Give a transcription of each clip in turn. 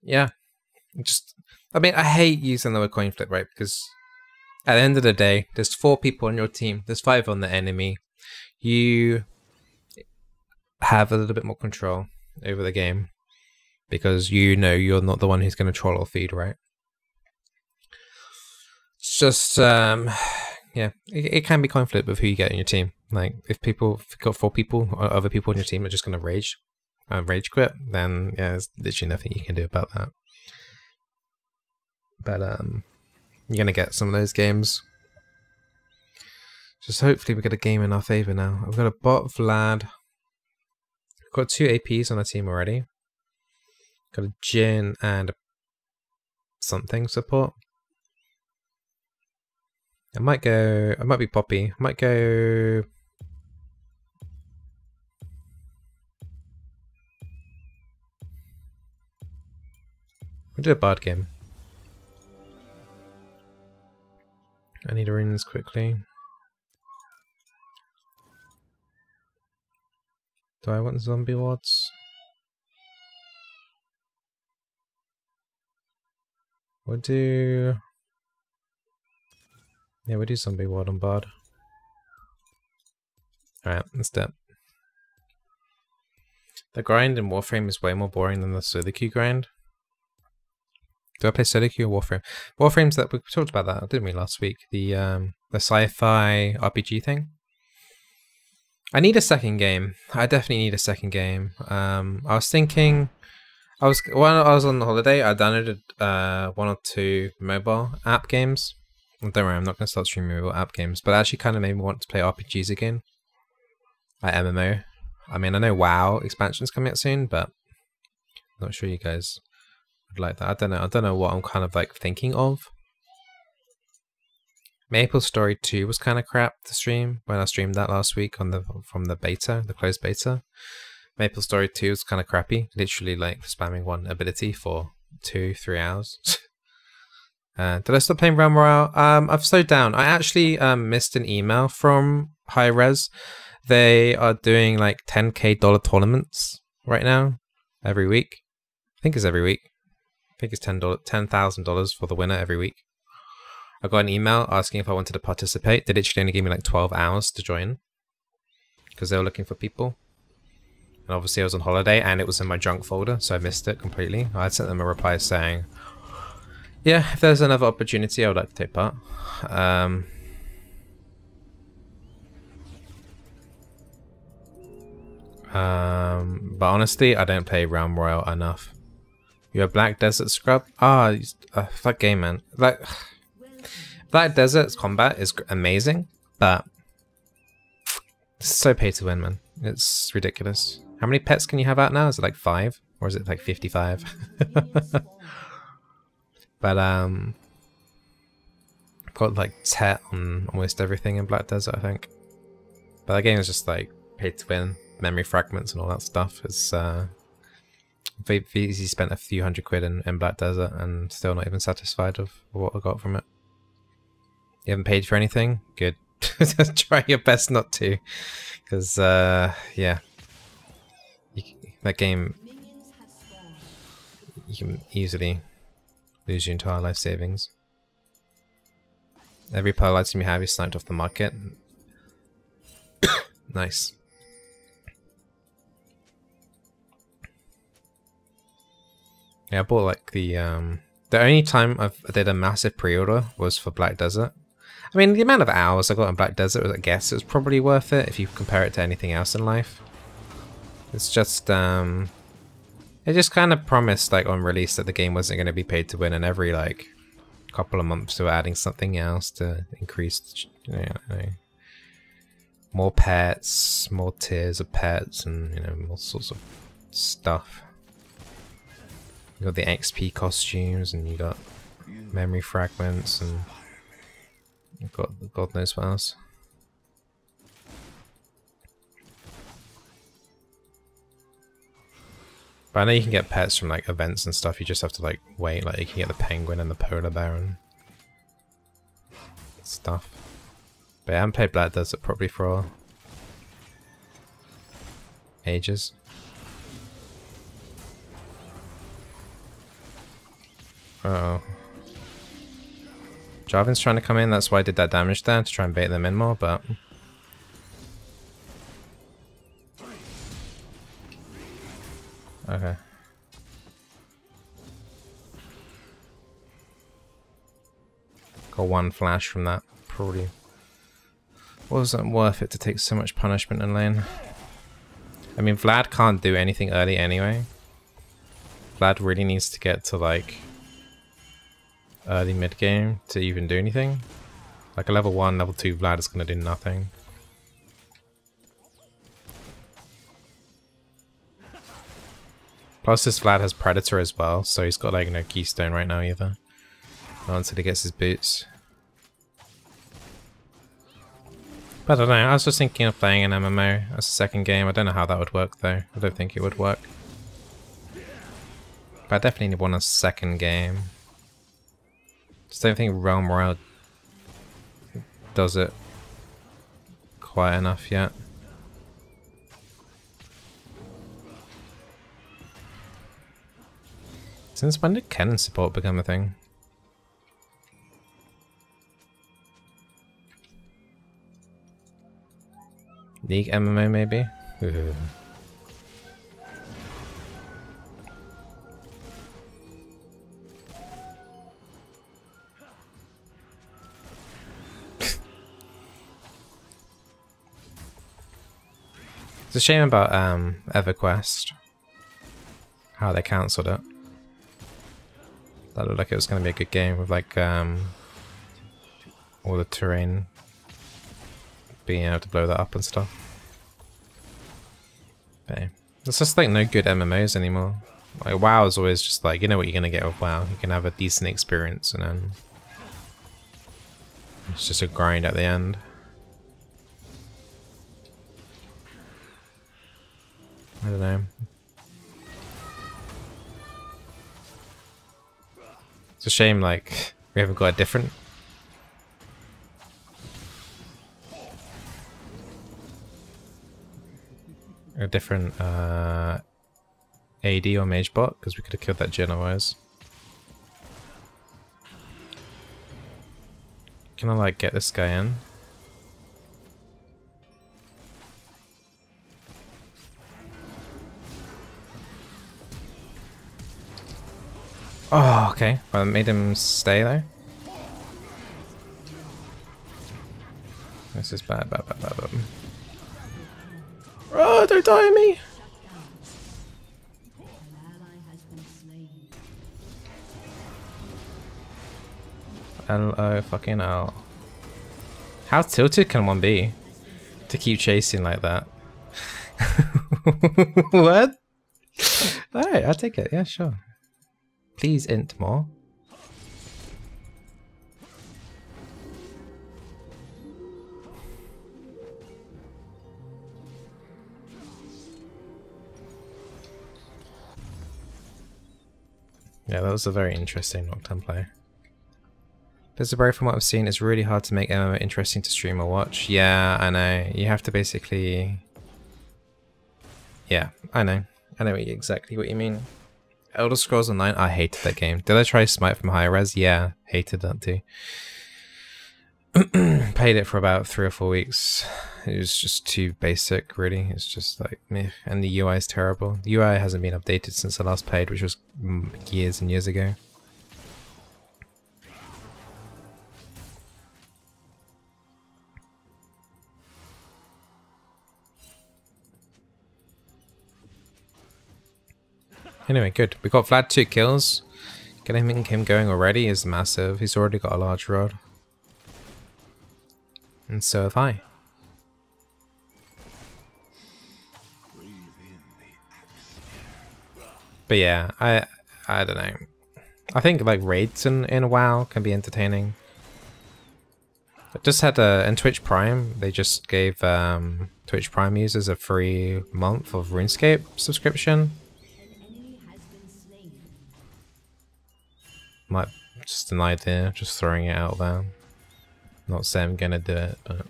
Yeah, just I mean, I hate using the word coin flip, right? Because at the end of the day, there's 4 people on your team. There's 5 on the enemy. You have a little bit more control over the game because you know you're not the one who's going to troll or feed, right? It's just yeah, it can be coin flip with who you get in your team. Like if you've got 4 people or other people on your team are just going to rage quit, then yeah, there's literally nothing you can do about that. But you're going to get some of those games. Just hopefully we get a game in our favor now. I've got a bot, Vlad. I've got 2 APs on our team already. Got a Jin and a something support. I might be Poppy. I might go... We'll do a Bard game. I need runes quickly. Do I want zombie wards? We'll do... Yeah, we'll do zombie ward on Bard. Alright, let's do it. The grind in Warframe is way more boring than the soloq grind. Do I play soloq or Warframe? Warframe's that we talked about that, didn't we, last week? The sci-fi RPG thing. I need a second game. I definitely need a second game. I was thinking, when I was on holiday, I downloaded 1 or 2 mobile app games. Don't worry, I'm not going to start streaming mobile app games, but it actually kind of made me want to play RPGs again. Like MMO. I mean, I know WoW expansion's coming out soon, but I'm not sure you guys would like that. I don't know what I'm kind of like thinking of. Maple Story 2 was kind of crap to stream when I streamed that last week from the beta, the closed beta. Maple Story 2 was kind of crappy, literally like spamming one ability for 2-3 hours. Did I stop playing Realm Royale? I've slowed down. I actually missed an email from High Res. They are doing like $10K tournaments right now, every week. I think it's every week. I think it's $10,000 for the winner every week. I got an email asking if I wanted to participate. They literally only gave me like 12 hours to join because they were looking for people. And obviously I was on holiday and it was in my junk folder, so I missed it completely. I sent them a reply saying, yeah, if there's another opportunity, I would like to take part. But honestly, I don't play Realm Royale enough. You're a Black Desert scrub? That game, man. Like, Black Desert's combat is amazing, but it's so pay to win, man. It's ridiculous. How many pets can you have out now? Is it like 5? Or is it like 55? But I've got like Tet on almost everything in Black Desert, I think. But that game is just like pay to win, memory fragments and all that stuff. It's easy spent a few £100 in Black Desert and still not even satisfied with what I got from it. You haven't paid for anything? Good. Try your best not to, because yeah, that game you can easily lose your entire life savings. Every pearl item you have is sniped off the market. Nice. Yeah, I bought like the only time I did a massive pre-order was for Black Desert. I mean, the amount of hours I got in Black Desert, I guess it was probably worth it if you compare it to anything else in life. It's just, it just kind of promised, like, on release that the game wasn't going to be paid to win, and every, like, couple of months they were adding something else to increase, you know, more pets, more tiers of pets, and, you know, all sorts of stuff. You got the XP costumes, and you got memory fragments, and you've got God knows what else. But I know you can get pets from like events and stuff, you just have to like wait, like you can get the penguin and the polar bear and stuff. But yeah, I haven't played Black Desert probably for ages. Uh oh. Jarvan's trying to come in, that's why I did that damage there, to try and bait them in more, but... Okay. Got one flash from that, probably. Wasn't worth it to take so much punishment in lane. I mean, Vlad can't do anything early anyway. Vlad really needs to get to like early mid game to even do anything. Like a level 1, level 2 Vlad is going to do nothing. Plus this Vlad has Predator as well, so he's got like no keystone right now either. Not until he gets his boots. But I don't know, I was just thinking of playing an MMO as a second game. I don't know how that would work though. I don't think it would work. But I definitely want a second game. Just don't think Realm Royale does it quite enough yet. Since when did Cannon support become a thing? League MMO maybe? Ooh. It's a shame about EverQuest. How they cancelled it. That looked like it was going to be a good game with like all the terrain being able to blow that up and stuff. Okay. There's just like no good MMOs anymore. Like WoW is always just like, you know what you're gonna get with WoW. You can have a decent experience and then it's just a grind at the end. I don't know. It's a shame like we haven't got a different AD or mage bot, because we could have killed that Jhin otherwise. Can I like get this guy in? Oh, okay. Well, I made him stay though. This is bad. Oh, don't die on me! L-O fucking L. How tilted can one be to keep chasing like that? What? Alright, I'll take it. Yeah, sure. Please int more. Yeah, that was a very interesting Nocturne play. Bizzleberry, from what I've seen, it's really hard to make MMO interesting to stream or watch. Yeah, I know. You have to basically... Yeah, I know. I know exactly what you mean. Elder Scrolls Online, I hated that game. Did I try Smite from high res? Yeah, hated that too. Played it for about 3 or 4 weeks. It was just too basic, really. It's just like meh. And the UI is terrible. The UI hasn't been updated since I last played, which was years and years ago. Anyway, good. We got Vlad 2 kills. Getting him going already is massive. He's already got a large rod. And so have I. But yeah, I don't know. I think like raids in WoW can be entertaining. I just had in Twitch Prime, they just gave Twitch Prime users a free month of RuneScape subscription. Might just an idea, just throwing it out there. Not saying I'm gonna do it, but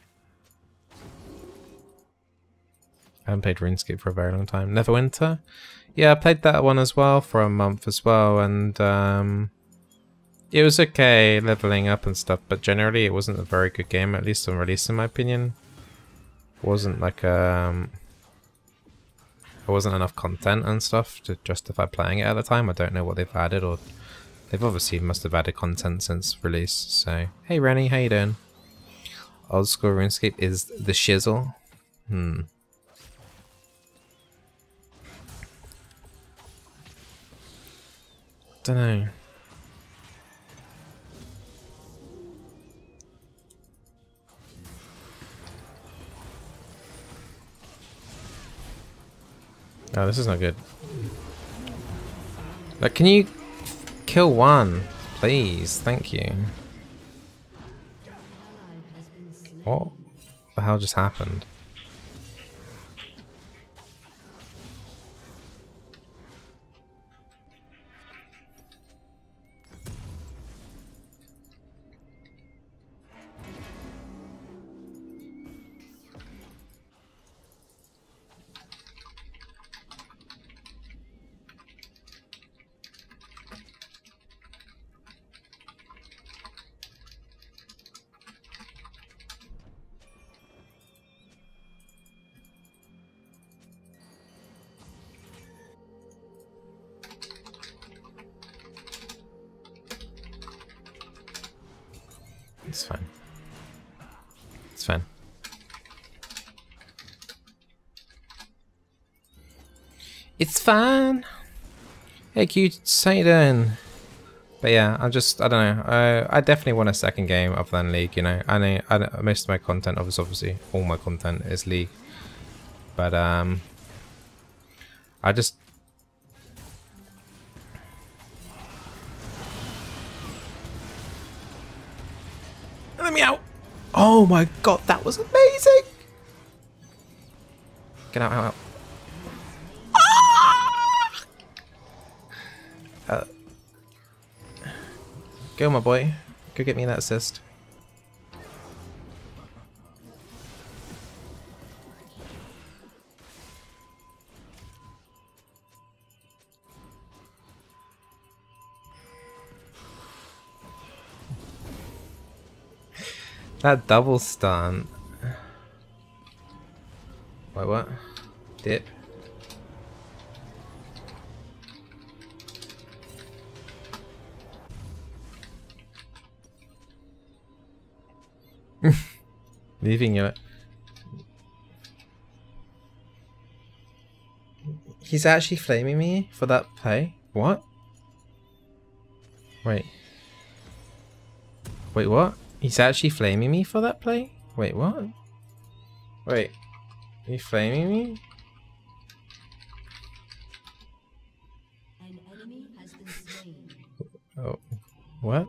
I haven't played RuneScape for a very long time. Neverwinter? Yeah, I played that one as well for a month as well, and It was okay leveling up and stuff, but generally it wasn't a very good game, at least on release in my opinion. It wasn't like there wasn't enough content and stuff to justify playing it at the time. I don't know what they've added, or they've obviously must have added content since release. So, hey Rennie, how you doing? Old school RuneScape is the shizzle. Dunno. Oh, this is not good. Like, can you kill one, please? Thank you. What the hell just happened? It's fine. It's fine. It's fine. Hey, cute, how you doing? But yeah, I don't know. I definitely want a second game other than League. You know, I know most of my content, obviously, all my content is League. But I just. Let me out! Oh my god, that was amazing! Get out, out. Go, my boy. Go get me that assist. That double stun. Wait, what? Dip. Leaving you. He's actually flaming me for that play? What? Wait. Wait, what? He's actually flaming me for that play? Wait, what? Wait. Are you flaming me? An enemy has been slain. Oh. What?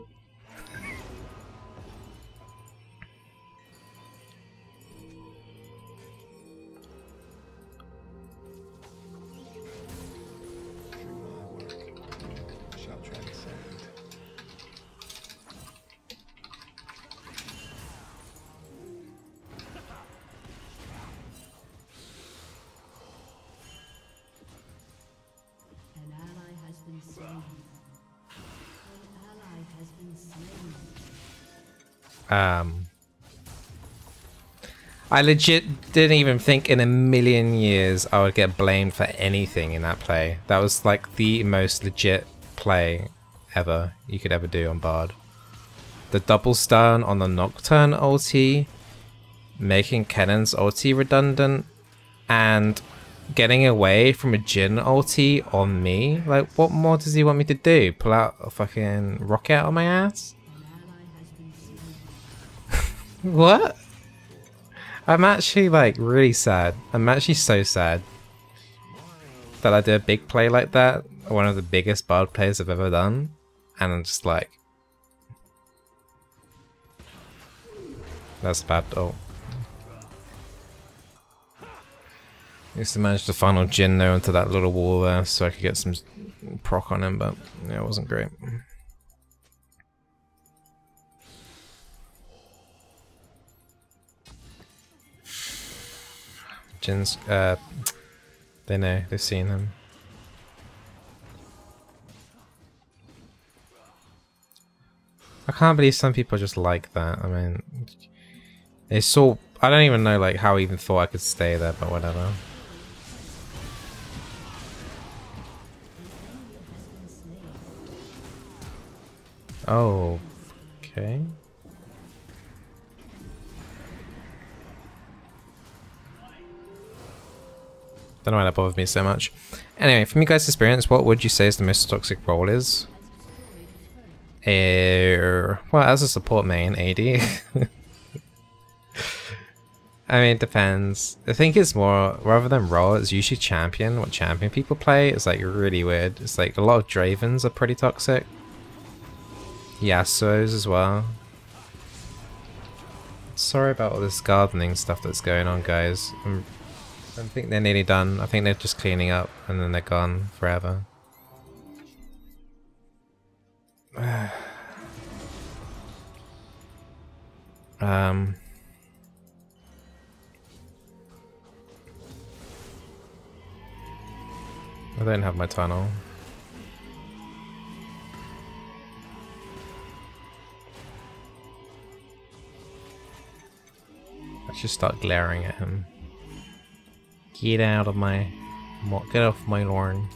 I legit didn't even think in a million years I would get blamed for anything in that play. That was like the most legit play ever you could ever do on Bard. The double stun on the Nocturne ulti, making Kennen's ulti redundant, and getting away from a Jhin ulti on me. Like, what more does he want me to do? Pull out a fucking rocket out of my ass? What? I'm actually like really sad. I'm actually so sad that I did a big play like that. One of the biggest Bard plays I've ever done. And I'm just like... That's bad. Oh. Used to manage to funnel Jhin though into that little wall there so I could get some proc on him, but yeah, it wasn't great. Jin's, they know, they've seen him. I can't believe some people just like that. I mean, it's so... I don't even know like how I even thought I could stay there, but whatever. Oh, okay. Don't know why that bothered me so much. Anyway, from you guys' experience, what would you say is the most toxic role is? Well, as a support main, AD. I mean, it depends. I think it's more, rather than role, it's usually champion. What champion people play is like really weird. It's like a lot of Dravens are pretty toxic. Yasuo's as well. Sorry about all this gardening stuff that's going on, guys. I think they're nearly done. I think they're just cleaning up and then they're gone forever. I don't have my tunnel. I should start glaring at him. Get out of my... Get off my lawn.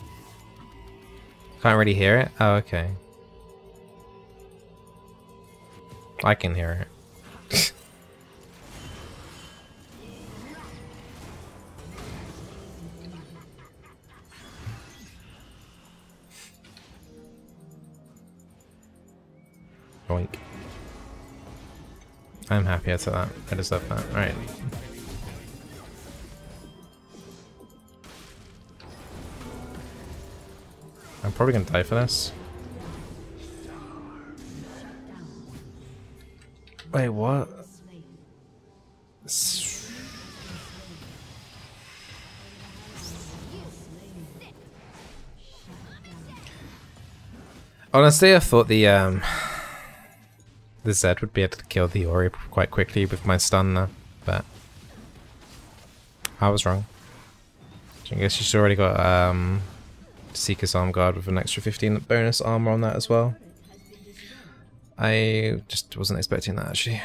Can't really hear it? Oh, okay. I can hear it. Boink. I'm happy I took that. I deserve that. Alright. I'm probably gonna die for this. Wait, what? Honestly, I thought the Zed would be able to kill the Ori quite quickly with my stun there, but I was wrong. I guess she's already got Seeker's Arm Guard with an extra 15 bonus armor on that as well. I just wasn't expecting that actually.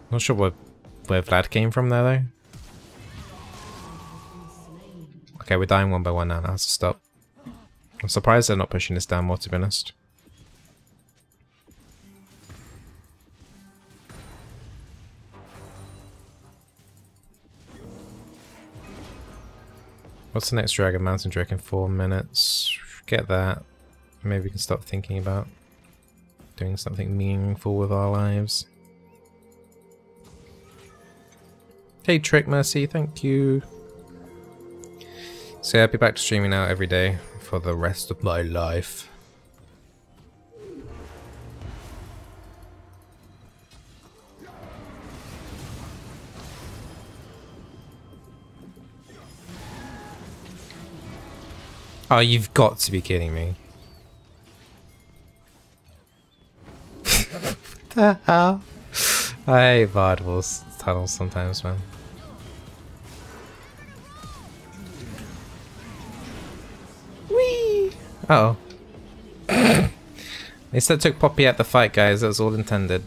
Not sure where Vlad came from there though. Okay, we're dying one by one now. Now has to stop. I'm surprised they're not pushing this down more, to be honest. What's the next Dragon? Mountain Drake in 4 minutes. Get that. Maybe we can start thinking about doing something meaningful with our lives. Hey Trick Mercy, thank you. So yeah, I'll be back to streaming now every day for the rest of my life. Oh, you've got to be kidding me. What the hell? I hate Vardwell's tunnels sometimes, man. Whee! Uh oh. They still took Poppy out the fight, guys. That was all intended.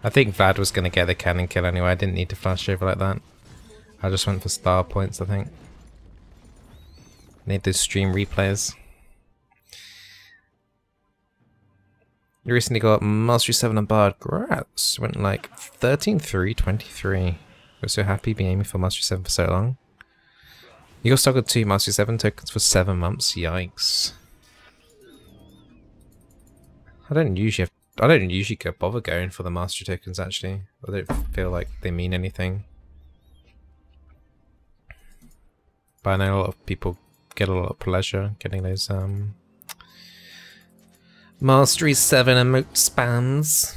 I think Vlad was going to get the cannon kill anyway. I didn't need to flash over like that. I just went for star points, I think. Need those stream replays. You recently got Mastery 7 and Bard. Grats. Went like 13-3-23. We're so happy being aiming for Mastery 7 for so long. You got stuck with 2 Mastery 7 tokens for 7 months. Yikes. I don't usually bother going for the Mastery tokens actually. I don't feel like they mean anything. But I know a lot of people get a lot of pleasure getting those Mastery 7 emote spams.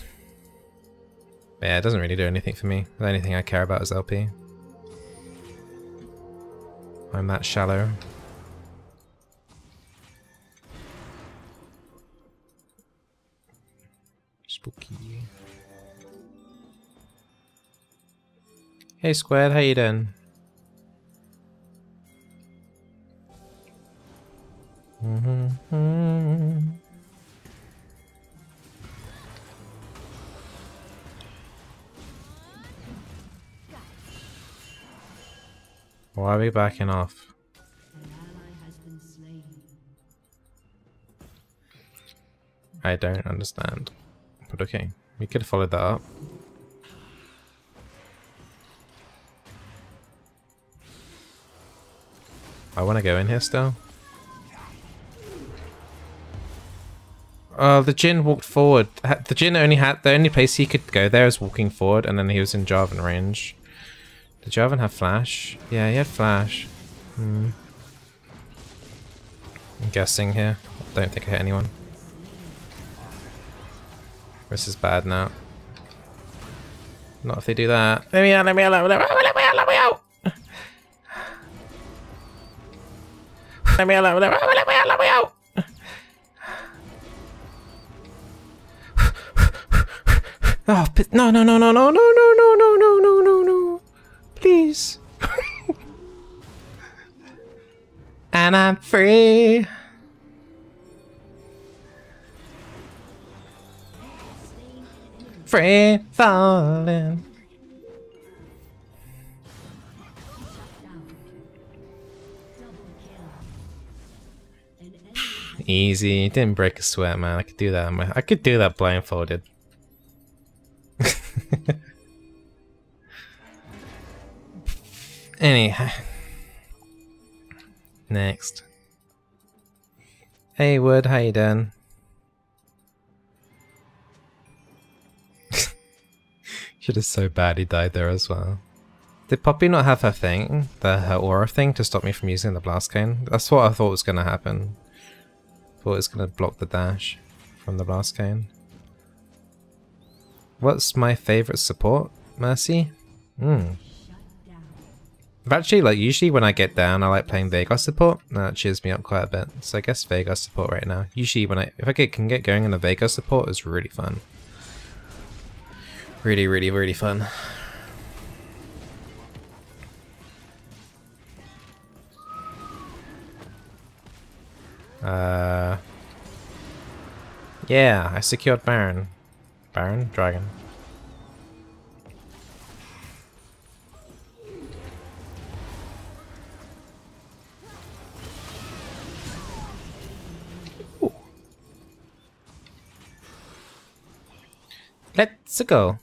But yeah, it doesn't really do anything for me. The only thing I care about is LP. I'm that shallow. Spooky. Hey Squared, how you doing? Why are we backing off? An ally has been slain. I don't understand. But okay, we could have followed that up. I want to go in here still. Oh, the Jhin walked forward. The Jhin only had the only place he could go there is walking forward, and then he was in Jarvan range. Did Jarvan have flash? Yeah, he had flash. I'm guessing here. Don't think I hit anyone. This is bad now. Not if they do that. Let me out, let me out, let me out, let me out, let me out! Let me out, let me out, let me out, let me out! Oh, no, no, no, no, no, no, no, no, no, no, no, no, no. Please. And I'm free. Free falling. Easy. Didn't break a sweat, man. I could do that. I could do that blindfolded. Anyhow. Next. Hey Wood, how you doing? Shit is so bad he died there as well. Did Poppy not have her thing? Her aura thing to stop me from using the blast cane? That's what I thought was gonna happen. Thought it was gonna block the dash from the blast cane. What's my favorite support? Mercy? I've actually, like, usually when I get down, I like playing Veigar support. That cheers me up quite a bit. So I guess Veigar support right now. Usually when if I can get going in a Veigar support, it's really fun. Really, really, really fun. Yeah, I secured Baron. Baron? Dragon. Ooh. Let's go.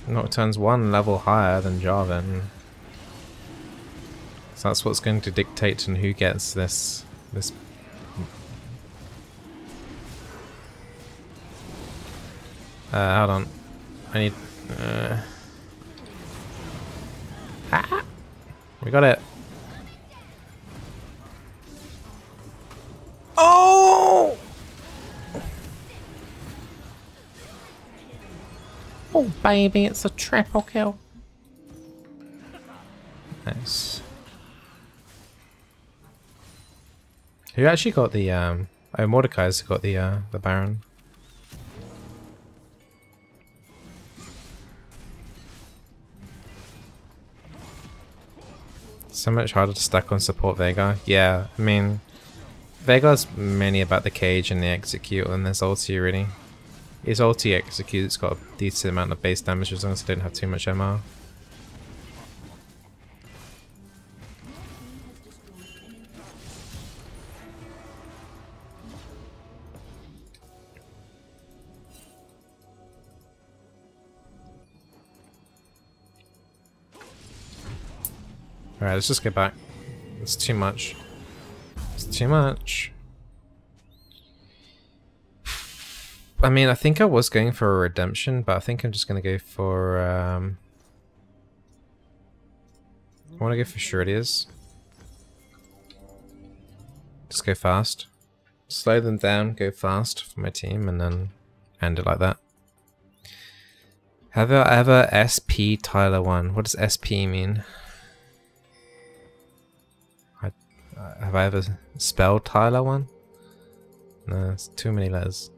Nocturne's one level higher than Jarvan. So that's what's going to dictate on who gets this. Hold on. I need. We got it. Oh! Oh baby, it's a triple kill. Nice. Who actually got the oh, Mordecai's got the Baron. So much harder to stack on support Veigar. Yeah, I mean Veigar's mainly about the cage and the execute and this ulti really. His ulti execute, it's got a decent amount of base damage as long as I don't have too much MR. Alright, let's just get back. It's too much. It's too much. I mean, I think I was going for a redemption, but I think I'm just going to go for... I want to go for Shreddiers. Just go fast. Slow them down, go fast for my team, and then end it like that. Have I ever SP Tyler 1? What does SP mean? Have I ever spelled Tyler 1? No, it's too many letters.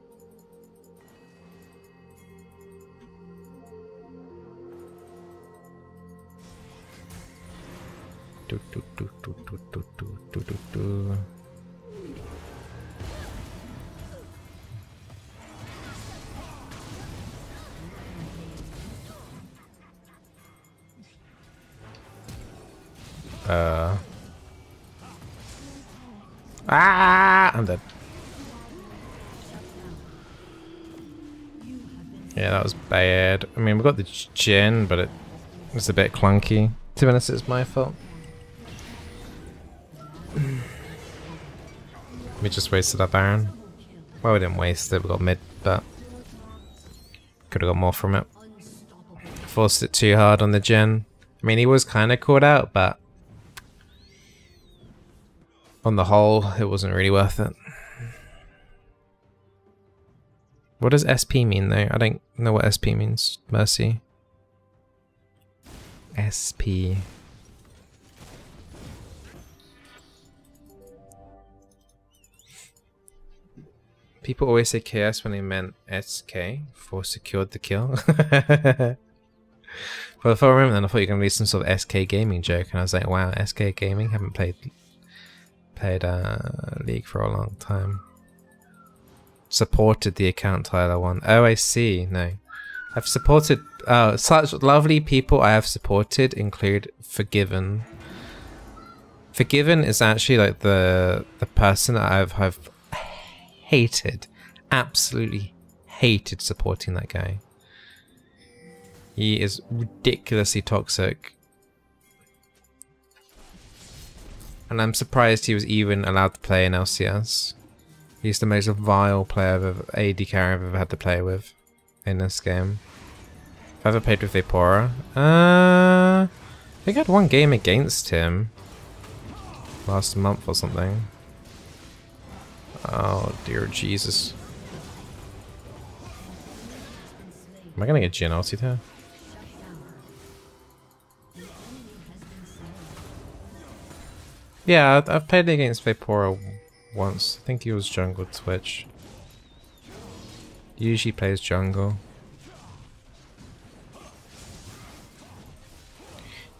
Do, do, do, do, do, do, do, do, do, do. I'm dead. Yeah, that was bad. I mean, we got the gen, but it was a bit clunky. To be honest, it's my fault. We just wasted our Baron. Well, we didn't waste it, we got mid, but could have got more from it. Forced it too hard on the gen. I mean, he was kind of caught out, but on the whole, it wasn't really worth it. What does SP mean, though? I don't know what SP means. Mercy. SP. People always say KS when they meant SK for secured the kill. For a moment, then I thought you were going to be some sort of SK gaming joke, and I was like, wow, SK gaming? Haven't played League for a long time. Supported the account Tyler won. Oh, I see. No, I've supported such lovely people. I have supported include Forgiven. Forgiven is actually like the person that I've hated, absolutely hated supporting that guy. He is ridiculously toxic. And I'm surprised he was even allowed to play in LCS. He's the most vile player AD carry I've ever had to play with in this game. If I've ever played with Vapora, I think I had one game against him last month or something. Oh dear Jesus. Am I gonna get Gen ulti there? Yeah, I've played against Vapora once. I think he was jungle Twitch. He usually plays jungle.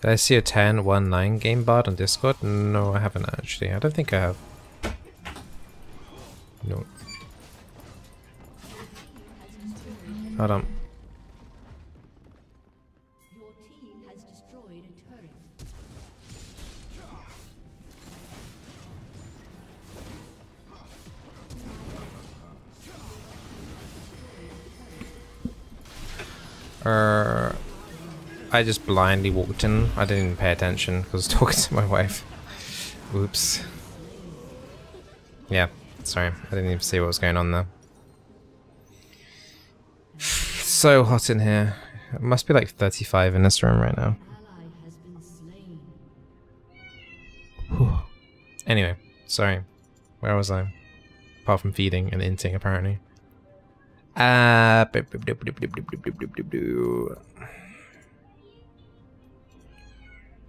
Did I see a 10-1-9 game bard on Discord? No, I haven't actually. I don't think I have. No. Hold on. Your team has destroyed a turret. I just blindly walked in. I didn't even pay attention because I was talking to my wife. Oops. Yeah, sorry. I didn't even see what was going on there. So hot in here. It must be like 35 in this room right now. Ally has been slain. Whew. Anyway, sorry. Where was I? Apart from feeding and inting, apparently.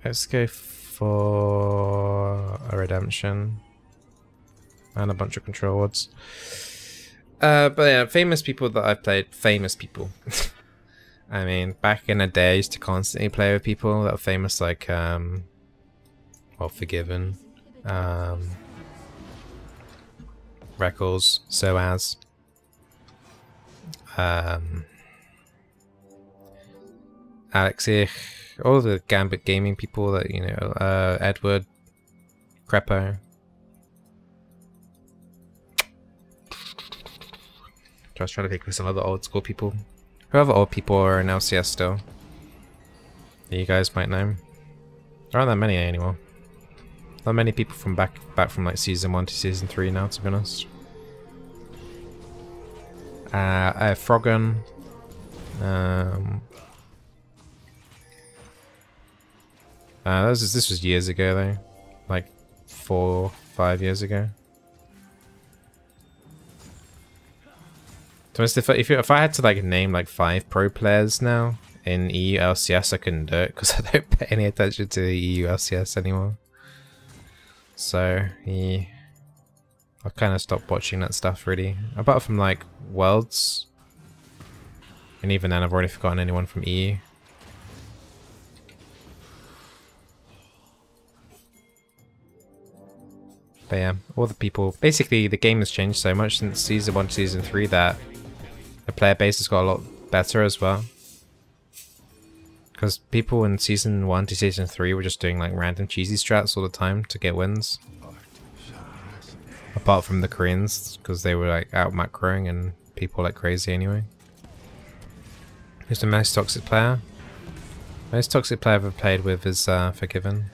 Let's go for a redemption and a bunch of control wards. But yeah, famous people that I've played. Famous people. I mean, back in the day, I used to constantly play with people that were famous, like well, Forgiven, Reckles, Soaz. Alexich, all the Gambit gaming people that, you know, Edward, Crepo. Just trying to pick with some other old school people. Whoever old people are in LCS still. You guys might know. There aren't that many anymore. Not many people from back from like season 1 to season 3 now, to be honest. I have Froggen. This was years ago though, like 4-5 years ago. To be honest, if I had to like name like 5 pro players now in EU LCS, I couldn't do it because I don't pay any attention to the EU LCS anymore. So yeah, I kind of stopped watching that stuff really, apart from like Worlds, and even then I've already forgotten anyone from EU. But yeah, all the people... Basically, the game has changed so much since Season 1 to Season 3 that the player base has got a lot better as well. Because people in Season 1 to Season 3 were just doing like random cheesy strats all the time to get wins. Apart from the Koreans, because they were like out macroing and people like crazy anyway. Who's the most toxic player? Most toxic player I've ever played with is Forgiven.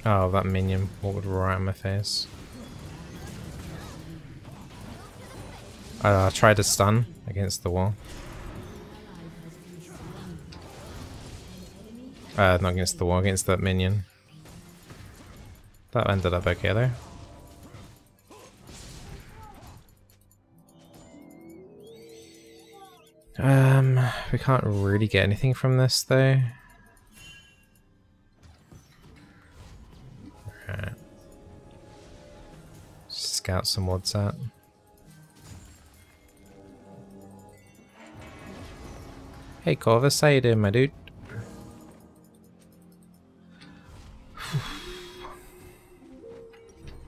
Oh, that minion walked right in my face. I tried to stun against the wall. Not against the wall, against that minion. That ended up okay though. We can't really get anything from this though. Alright. Scout some wards out. Hey Corvus, how you doing, my dude?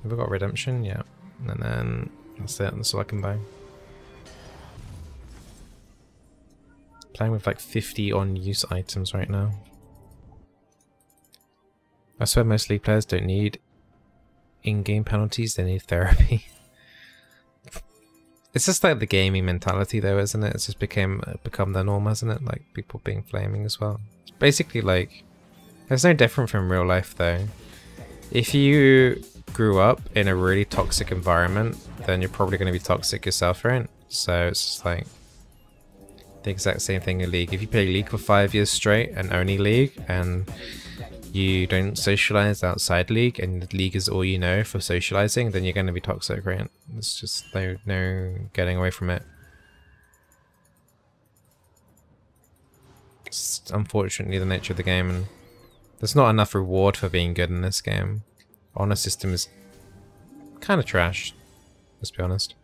Have we got redemption? Yeah. And then that's it, that's all I can buy. Playing with like 50 on use items right now. I swear most League players don't need in-game penalties, they need therapy. It's just like the gaming mentality though, isn't it? It's just become the norm, hasn't it? Like people being flaming as well. It's basically like, it's no different from real life though. If you grew up in a really toxic environment, then you're probably going to be toxic yourself, right? So it's just like the exact same thing in League. If you play League for 5 years straight and only League, and you don't socialize outside League, and League is all you know for socializing, then you're going to be toxic, right? There's just no getting away from it. It's unfortunately the nature of the game, and there's not enough reward for being good in this game. Honor system is kind of trash, let's be honest.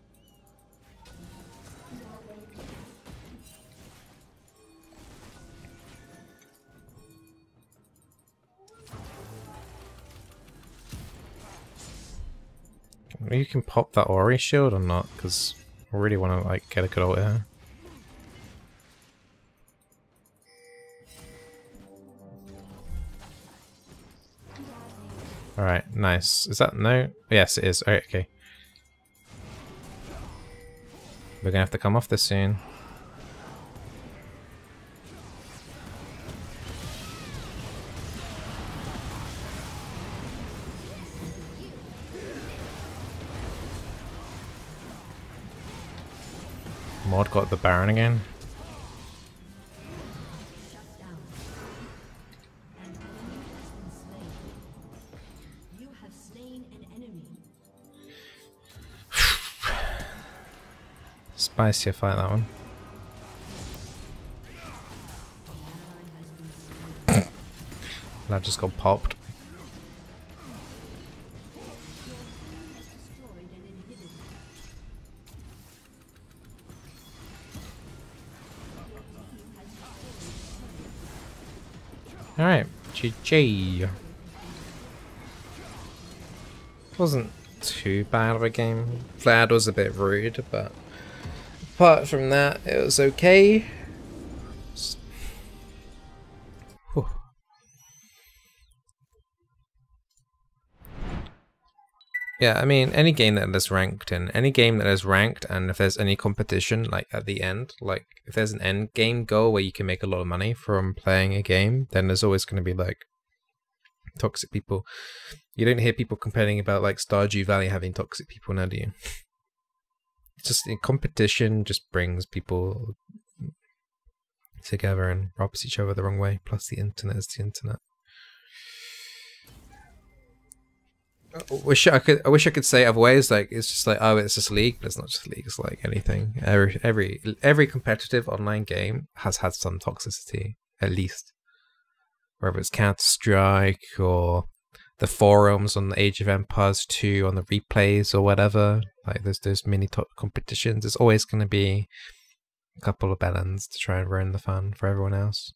You can pop that Ori shield or not, because I really want to like get a good ult here. Alright, nice. Is that no? Yes, it is. Alright, okay. We're gonna have to come off this soon. Mod got the Baron again. Spicier fight, that one. That just got popped. Alright, GG. Wasn't too bad of a game. Vlad was a bit rude, but apart from that, it was okay. Whew. Yeah, I mean, any game that is ranked and if there's any competition, like at the end, like if there's an end game goal where you can make a lot of money from playing a game, then there's always going to be like toxic people. You don't hear people complaining about like Stardew Valley having toxic people now, do you? Just competition just brings people together and rubs each other the wrong way. Plus the internet is the internet. I wish I could say other ways. Like it's just like, oh, it's just League, but it's not just League. It's like anything. Every competitive online game has had some toxicity, at least. whether it's Counter-Strike or the forums on the Age of Empires 2 on the replays or whatever. Like there's mini top competitions. There's always going to be a couple of bellends to try and ruin the fun for everyone else.